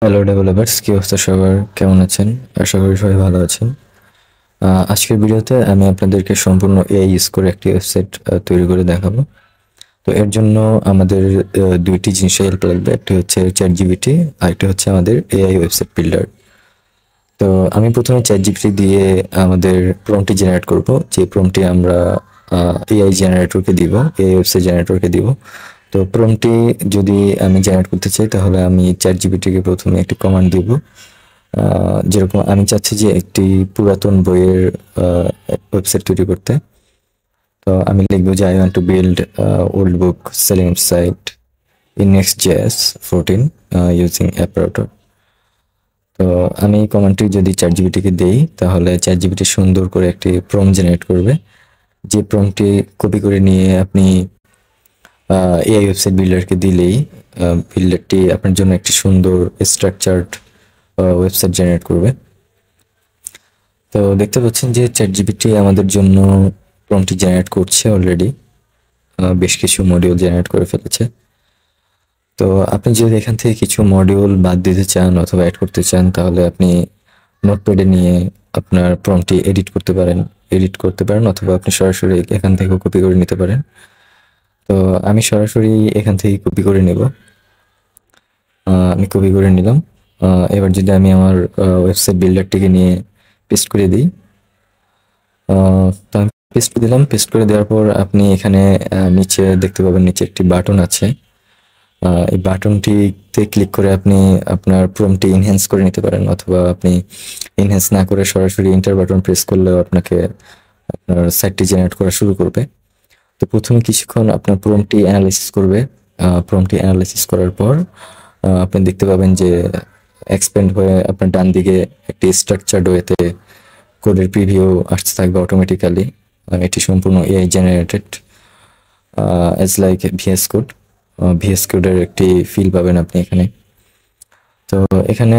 Hello developers, কি অবস্থা সবার? কেমন আছেন? আশা করি সবাই ভালো আছেন। আজকের ভিডিওতে আমি আপনাদেরকে সম্পূর্ণ এআই ইউজ করে একটি ওয়েবসাইট তৈরি করে দেখাবো। তো এর জন্য আমাদের দুইটি জিনিসের হেল্প লাগবে। একটি হচ্ছে চ্যাট জিপিটি, আর একটি হচ্ছে আমাদের এআই ওয়েবসাইট বিল্ডার। তো আমি প্রথমে চ্যাট জিপিটি দিয়ে আমাদের প্রম্পটটি জেনারেট করব, যে প্রম্পটটি আমরা এআই জেনারেটরকে দিব, এআই ওয়েবসাইট জেনারেটরকে দিব। তো প্রম্পটটি যদি আমি জেনারেট করতে চাই, তাহলে আমি চ্যাট জিপিটিকে প্রথমে একটি কমান্ড দিব। যেরকম আমি চাচ্ছি যে একটি পুরাতন বইয়ের ওয়েবসাইট তৈরি করতে। তো আমি লিখবো যে I want to build old book selling website in Next.js 14 using app router. তো আমি এই কমান্ডটি যদি চ্যাট জিপিটিকে দেই, তাহলে চ্যাট জিপিটি সুন্দর করে একটি প্রম্পট জেনারেট করবে। যে প্রম্পটটি কপি করে নিয়ে আপনি এআই ওয়েবসাইট বিল্ডারকে দিলেই বিল্ডারটি আপনার জন্য একটি সুন্দর স্ট্রাকচার্ড ওয়েবসাইট জেনারেট করবে। তো দেখতে পাচ্ছেন যে চ্যাট জিপিটি আমাদের জন্য প্রম্পটটি জেনারেট করছে অলরেডি, বেশ কিছু মডিউল জেনারেট করে ফেলেছে। তো আপনি যদি এখান থেকে কিছু মডিউল বাদ দিতে চান অথবা অ্যাড করতে চান, তাহলে আপনি নোটপ্যাডে নিয়ে আপনার প্রম্পটটি এডিট করতে পারেন অথবা আপনি সরাসরি এখান থেকেও কপি করে নিতে পারেন। তো আমি সরাসরি এখান থেকে কপি করে নেব। আমি কপি করে নিলাম। এবার যদি আমি আমার ওয়েবসাইট বিল্ডারটিকে নিয়ে পেস্ট করে দিই, তো আমি পেস্ট করে দিলাম। পেস্ট করে দেওয়ার পর আপনি এখানে নিচে দেখতে পাবেন, নিচে একটি বাটন আছে। এই বাটনটিতে ক্লিক করে আপনি আপনার প্রম্পটটি ইনহ্যান্স করে নিতে পারেন, অথবা আপনি ইনহ্যান্স না করে সরাসরি এন্টার বাটন প্রেস করলেও আপনাকে আপনার সাইটটি জেনারেট করা শুরু করবে। তো প্রথমে কিছুক্ষণ আপনার প্রম্পটটি অ্যানালাইসিস করবে। প্রম্পটটি অ্যানালাইসিস করার পর আপনি দেখতে পাবেন যে এক্সপ্যান্ড হয়ে আপনার ডান দিকে একটি স্ট্রাকচার্ড ওয়েতে কোডের প্রিভিউ আসতে থাকবে অটোমেটিক্যালি। এটি সম্পূর্ণ AI generated, as like VS কোডের একটি ফিল পাবেন আপনি এখানে। তো এখানে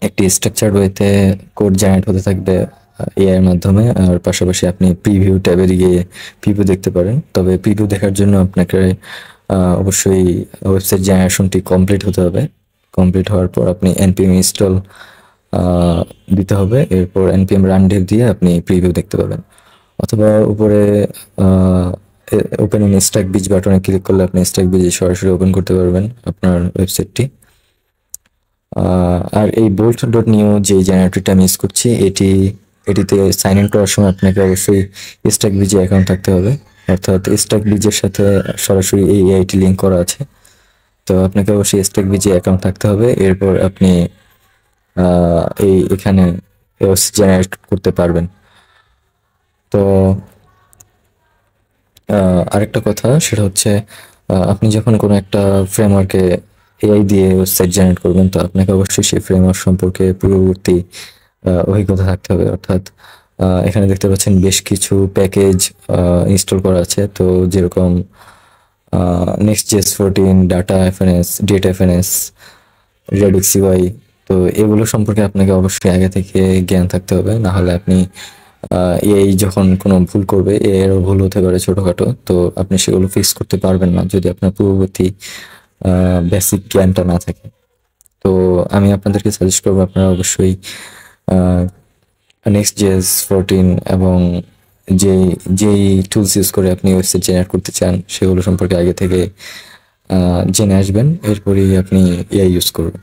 একটি স্ট্রাকচার্ড ওয়েতে কোড জেনারেট হতে থাকবে এআই এর মাধ্যমে। আর পাশাপাশি আপনি প্রিভিউ ট্যাবে গিয়ে প্রিভিউ দেখতে পারেন। তবে প্রিভিউ দেখার জন্য আপনাকে অবশ্যই ওয়েবসাইট জেনারেশনটি কমপ্লিট হতে হবে। কমপ্লিট হওয়ার পর আপনি npm ইনস্টল দিতে হবে। এরপর npm রান ডেভ দিয়ে আপনি প্রিভিউ দেখতে পাবেন। অথবা উপরে ওপেন ইন স্ট্যাক বিচ বাটনে ক্লিক করলে আপনি স্ট্যাক বিচ সরাসরি ওপেন করতে পারবেন আপনার ওয়েবসাইটটি। আর এই bolt.new যে জেনারেটরটা আমি ইউজ করছি, এটিতে সাইন ইন করার সময় আপনাকে অবশ্যই স্ট্যাক বিজে অ্যাকাউন্ট থাকতে হবে। অর্থাৎ স্ট্যাক বিজের সাথে সরাসরি এই এআইটি লিঙ্ক করা আছে। তো আপনাকে অবশ্যই স্ট্যাক বিজে অ্যাকাউন্ট থাকতে হবে। এরপর আপনি এখানে জেনারেট করতে পারবেন। তো আরেকটা কথা, সেটা হচ্ছে আপনি যখন কোনো একটা ফ্রেমওয়ার্কে এআই দিয়ে ওয়েবসাইট জেনারেট করবেন, তো আপনাকে অবশ্যই সেই ফ্রেমওয়ার্ক সম্পর্কে পূর্ববর্তী অভিজ্ঞতা থাকতে হবে। অর্থাৎ এখানে দেখতে পাচ্ছেন বেশ কিছু প্যাকেজ ইনস্টল করা আছে। তো যেরকম Next.js 14, ডেটা এফএনএস, রেডিক্স ইউআই। তো এগুলো সম্পর্কে আপনাকে অবশ্যই আগে থেকে জ্ঞান থাকতে হবে, না হলে আপনি এআই যখন কোনো ভুল করবে, এআই এরও ভুল হতে পারে ছোটখাটো, তো আপনি সেগুলো ফিক্স করতে পারবেন না যদি আপনার পূর্ববর্তী বেসিক জ্ঞানটা না থাকে। তো আমি আপনাদেরকে সাজেস্ট করবো আপনারা অবশ্যই Next.js 14 এবং যেই টুলস ইউজ করে আপনি ওয়েবসাইট জেনারেট করতে চান সেগুলো সম্পর্কে আগে থেকে জেনে আসবেন, এরপরেই আপনি এআই ইউজ করবেন।